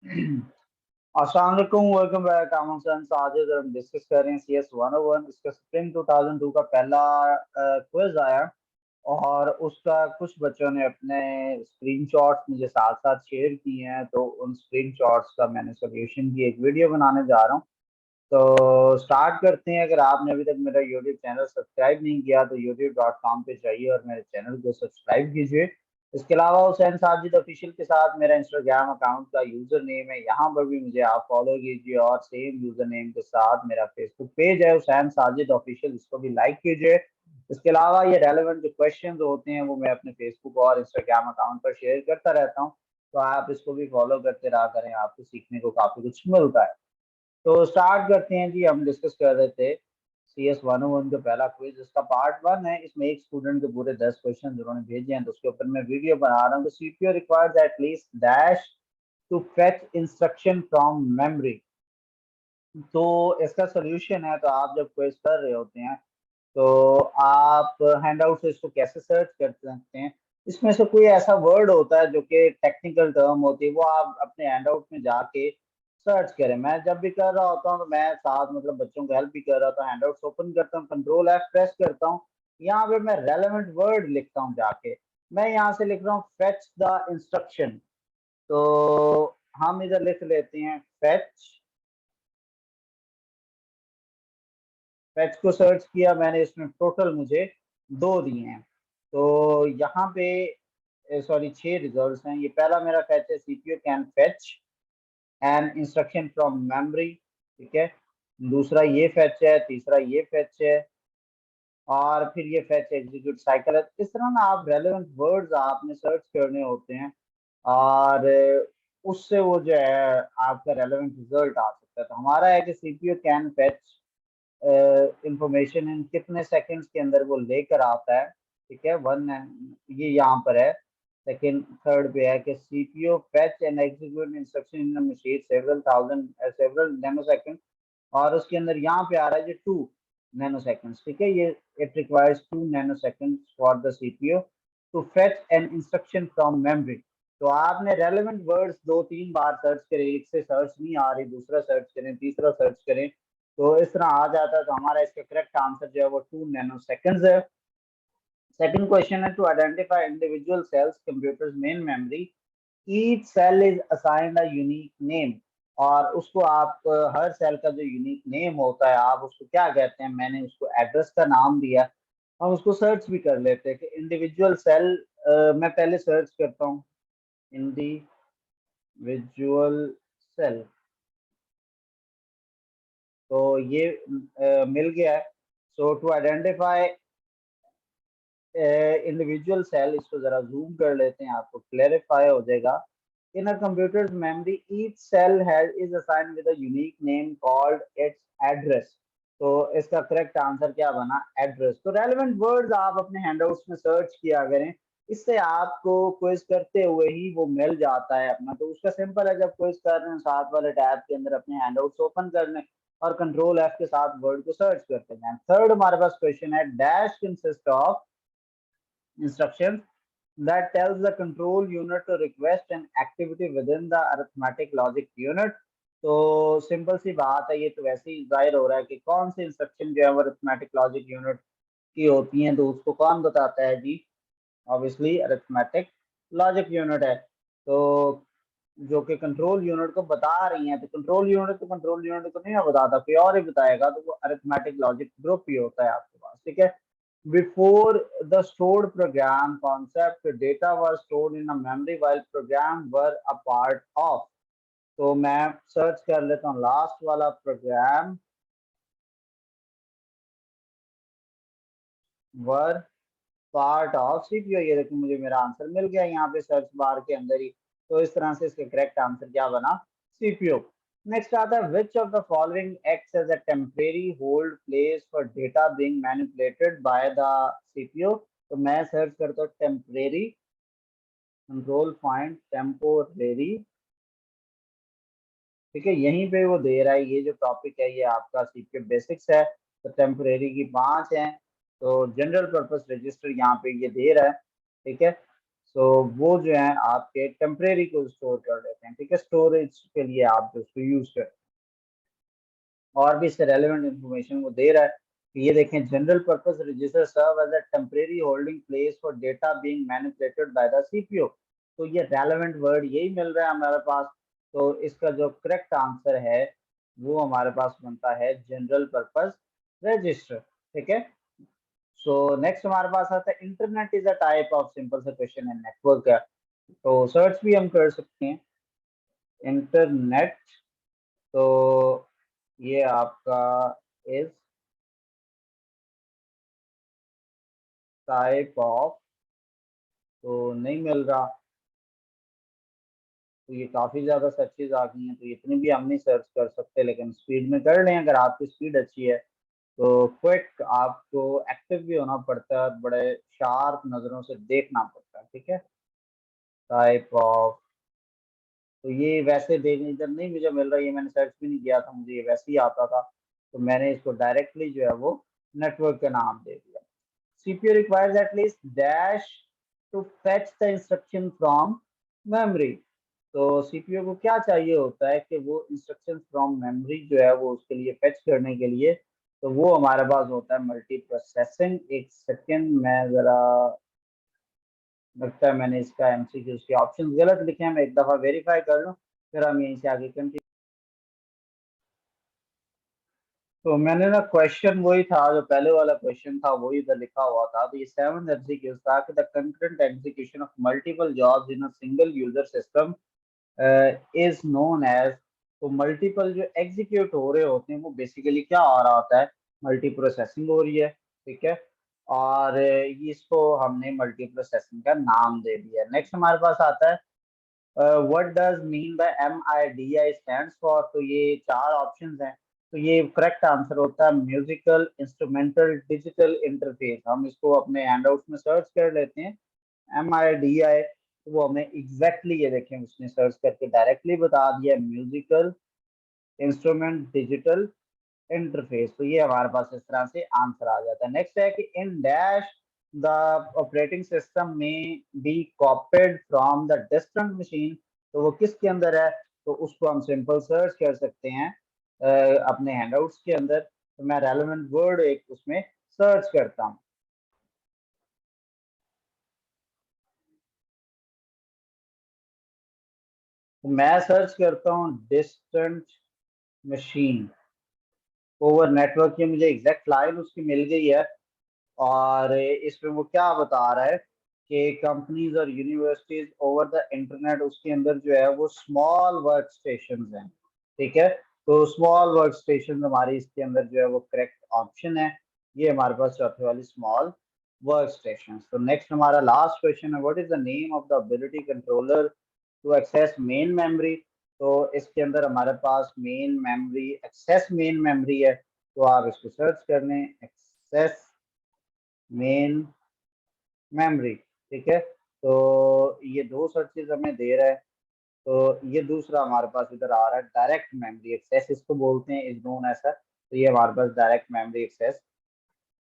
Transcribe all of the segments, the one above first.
अस्सलाम वालेकुम, welcome back. I'm Hussain Sajid और हम डिस्कस कर रहे हैं CS101। इसका स्प्रिंग 2002 का पहला क्विज आया और उसका कुछ बच्चों ने अपने स्क्रीनशॉट्स मुझे साथ साथ शेयर किए हैं, तो उन स्क्रीनशॉट्स का मैंने सोल्यूशन की एक वीडियो बनाने जा रहा हूँ। तो स्टार्ट करते हैं। अगर आपने अभी तक मेरा यूट्यूब चैनल सब्सक्राइब नहीं किया तो youtube.com पे जाइए और मेरे चैनल को सब्सक्राइब कीजिए। इसके अलावा हुसैन साजिद ऑफिशियल के साथ मेरा इंस्टाग्राम अकाउंट का यूजर नेम है, यहाँ पर भी मुझे आप फॉलो कीजिए। और सेम यूजर नेम के साथ मेरा फेसबुक पेज है हुसैन साजिद ऑफिशियल, इसको भी लाइक कीजिए। इसके अलावा ये रेलेवेंट जो क्वेश्चन होते हैं वो मैं अपने फेसबुक और इंस्टाग्राम अकाउंट पर शेयर करता रहता हूँ, तो आप इसको भी फॉलो करते रहा करें, आपको सीखने को काफी कुछ मिलता है। तो स्टार्ट करते हैं जी। हम डिस्कस कर रहे थे CS101 का पहला क्विज, इसका पार्ट 1 है। इसमें एक स्टूडेंट के पूरे 10 क्वेश्चन उन्होंने भेजे हैं, तो उसके ऊपर मैं वीडियो बना रहा हूँ। तो CPU requires at least dash to fetch instruction from memory. तो इसका सोल्यूशन है, तो आप जब क्विज कर रहे होते हैं तो आप हैंडआउट से इसको कैसे सर्च कर सकते हैं। इसमें से कोई ऐसा वर्ड होता है जो कि टेक्निकल टर्म होती है, वो आप अपने हैंडआउट में जाके सर्च करें। मैं जब भी कर रहा होता हूँ तो मैं साथ मतलब बच्चों को हेल्प भी कर रहा था, हैंडआउट्स ओपन करता हूँ, कंट्रोल F प्रेस करता हूँ, यहाँ पे मैं रेलेवेंट वर्ड लिखता हूँ जाके। मैं यहाँ से लिख रहा हूँ फेच द इंस्ट्रक्शन। तो हम इधर लिख लेते हैं फेच। फैच को सर्च किया मैंने, इसमें टोटल मुझे 2 दिए हैं। तो यहाँ पे सॉरी 6 रिजल्ट्स हैं। ये पहला मेरा फैच है CPU can fetch N instruction from memory, ठीक है। दूसरा ये फैच है, तीसरा ये फैच है, और फिर ये फैच एग्जीक्यूट साइकिल है। इस तरह ना आप रेलेवेंट वर्ड्स आपने सर्च करने होते हैं और उससे वो जो है आपका रेलेवेंट रिजल्ट आ सकता है। तो हमारा है कि CPU can fetch information in कितने सेकंड्स के अंदर वो लेकर आता है, ठीक है। ये यहाँ पर है। सेकंड थर्ड पे है कि CPU fetch and execute instruction in machine several nano second, और उसके अंदर यहाँ पे आ रहा है जो 2 नैनो सेकंड्स, ठीक है। ये it requires 2 nano seconds for the CPU to fetch an instruction from memory. तो आपने रेलेवेंट वर्ड्स 2-3 बार सर्च करें, एक से सर्च नहीं आ रही, दूसरा सर्च करें, तीसरा सर्च करें, तो इस तरह आ जाता है। तो हमारा इसका करेक्ट आंसर जो है वो 2 नैनो सेकंड्स है। सेकंड क्वेश्चन है to identify individual cells computers main memory, each cell is assigned a unique name. और उसको आप हर सेल का जो यूनिक नेम होता है आप उसको क्या कहते हैं, मैंने उसको एड्रेस का नाम दिया। हम उसको सर्च भी कर लेते हैं कि इंडिविजुअल सेल। मैं पहले सर्च करता हूँ इंडिविजुअल सेल, तो ये मिल गया है। सो टू आइडेंटिफाई इंडिविजुअल सेल, इसको जरा जूम कर लेते हैं, आपको क्लेरिफाई हो जाएगा। In a computers memory each cell has is assigned with a unique name called its address. तो इसका करेक्ट आंसर क्या बना, एड्रेस। तो रेलेवेंट वर्ड्स आप अपने हैंडआउट्स में सर्च किया करें, इससे आपको क्विज करते हुए ही वो मिल जाता है अपना। तो उसका सिंपल है, जब क्विज कर रहे हैं साथ वाले टैब के अंदर अपने हैंडआउट्स ओपन कर लें और कंट्रोल F के साथ वर्ड को सर्च करते हैं। थर्ड हमारे पास क्वेश्चन है dash consist of instructions that tells the control unit to request an activity within the arithmetic logic unit। तो सिंपल सी बात है, ये तो वैसे ही जाहिर हो रहा है कि कौन सी इंस्ट्रक्शन जो है वो अरिथमेटिक लॉजिक यूनिट की होती हैं, तो उसको कौन बताता है जी, ऑब्वियसली अरिथमेटिक लॉजिक यूनिट है। तो जो कि कंट्रोल यूनिट को बता रही हैं, तो कंट्रोल यूनिट को नहीं ना बताता, कोई और ही बताएगा, तो वो अरिथमेटिक लॉजिक ग्रुप ही होता है आपके पास, ठीक है। Before the stored program concept, data was stored in a memory while program were a part of। तो मैं सर्च कर लेता हूँ लास्ट वाला program were part of CPU. ये देखो मुझे मेरा आंसर मिल गया यहाँ पे सर्च बार के अंदर ही। तो इस तरह से इसका करेक्ट आंसर क्या बना, सीपीयू। नेक्स्ट आता है which of the following acts as a temporary hold place for data being manipulated by the CPU. तो मैं सर्च करता हूँ टेम्परेरी, कंट्रोल फाइंड टेम्पोरेरी, ठीक है। यहीं पे वो दे रहा है, ये जो टॉपिक है ये आपका सीपीयू बेसिक्स है। तो टेम्परेरी की 5 है, तो जनरल पर्पस रजिस्टर यहाँ पे ये दे रहा है, ठीक है। सो वो जो है आपके टेम्परेरी को स्टोर कर देते हैं, ठीक है, स्टोरेज के लिए आप जो उसको यूज करते हैं। और भी इससे रेलेवेंट इंफॉर्मेशन वो दे रहा है कि ये देखें, general purpose register serve as a temporary holding place for data being manipulated by the CPU. तो ये रेलेवेंट वर्ड यही मिल रहा है हमारे पास। तो इसका जो करेक्ट आंसर है वो हमारे पास बनता है जनरल पर्पस रजिस्टर, ठीक है। सो नेक्स्ट हमारे पास आता है, internet is a type of, simple सा क्वेश्चन है, नेटवर्क है। तो सर्च भी हम कर सकते हैं इंटरनेट। तो ये आपका इज टाइप ऑफ, तो नहीं मिल रहा। तो ये काफी ज्यादा सर्चेज आ गई हैं, तो इतनी भी हम नहीं सर्च कर सकते, लेकिन स्पीड में कर लें अगर आपकी स्पीड अच्छी है। तो क्विक, आपको एक्टिव भी होना पड़ता है, बड़े शार्प नजरों से देखना पड़ता है, ठीक है। टाइप ऑफ, तो ये वैसे देख इधर नहीं मुझे मिल रहा, ये मैंने सर्च भी नहीं किया था, मुझे ये वैसे ही आता था। तो मैंने इसको डायरेक्टली जो है वो नेटवर्क का नाम दे दिया। CPU requires at least dash to fetch the instruction from memory। तो CPU को क्या चाहिए होता है कि वो इंस्ट्रक्शन फ्रॉम मेमोरी जो है वो उसके लिए फेच करने के लिए, तो वो हमारे पास होता है मल्टी प्रोसेसिंग। एक सेकेंड, मैं जरा, लगता है मैंने इसका एमसीक्यूज के ऑप्शन गलत लिखे हैं, मैं एक दफा वेरीफाई कर लूं, फिर हम यहीं से आगे कंटिन्यू। तो मैंने ना क्वेश्चन वही था जो पहले वाला क्वेश्चन था, वही इधर लिखा हुआ था। तो ये सेवन एमसीक्यूज था कि the concurrent execution of multiple jobs in a single user system is known as. तो मल्टीपल जो एग्जीक्यूट हो रहे होते हैं वो बेसिकली क्या आ रहा होता है, मल्टी प्रोसेसिंग हो रही है, ठीक है। और इसको हमने मल्टी प्रोसेसिंग का नाम दे दिया। नेक्स्ट हमारे पास आता है, what does mean by MIDI stands for. तो ये चार ऑप्शंस हैं। तो ये करेक्ट आंसर होता है म्यूजिकल इंस्ट्रूमेंटल डिजिटल इंटरफेस। हम इसको अपने हैंडआउट्स में सर्च कर लेते हैं, MIDI। तो वो हमें एग्जैक्टली ये देखें उसने सर्च करके डायरेक्टली बता दिया, म्यूजिकल इंस्ट्रूमेंट डिजिटल इंटरफेस। तो ये हमारे पास इस तरह से आंसर आ जाता है। नेक्स्ट है कि in dash the operating system में be copied from the distant machine. तो वो किसके अंदर है, तो उसको हम सिंपल सर्च कर सकते हैं अपने हैंडआउट्स के अंदर। तो मैं रेलेवेंट वर्ड एक उसमें सर्च करता हूँ। तो मैं सर्च करता हूँ डिस्टेंट मशीन ओवर नेटवर्क, की मुझे एग्जैक्ट लाइन उसकी मिल गई है। और इसमें वो क्या बता रहा है कि कंपनीज और यूनिवर्सिटीज ओवर द इंटरनेट, उसके अंदर जो है वो स्मॉल वर्क स्टेशन हैं, ठीक है। तो स्मॉल वर्क स्टेशन हमारी इसके अंदर जो है वो करेक्ट ऑप्शन है। ये हमारे पास चौथे वाली स्मॉल वर्क स्टेशन। तो नेक्स्ट हमारा लास्ट क्वेश्चन है, what is the name of the ability controller to access main memory. तो इसके अंदर हमारे पास main memory, access main memory है। तो आप इसको सर्च कर लें, एक्सेस मेन मेमोरी, ठीक है। तो ये दो सर्चेज हमें दे रहा है। तो ये दूसरा हमारे पास इधर आ रहा है, डायरेक्ट मेमोरी एक्सेस इसको बोलते हैं, इज नोन ऐसा। तो ये हमारे पास डायरेक्ट मेमोरी एक्सेस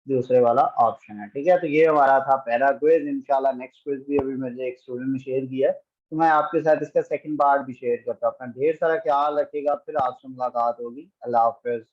दूसरे वाला ऑप्शन है, ठीक है। तो ये हमारा था पहला क्विज। इंशाल्लाह नेक्स्ट क्विज भी अभी मुझे एक स्टूडेंट ने शेयर किया है, तो मैं आपके साथ इसका सेकंड पार्ट भी शेयर करता हूँ। अपना ढेर सारा ख्याल रखिएगा, फिर आपसे मुलाकात होगी। अल्लाह हाफिज।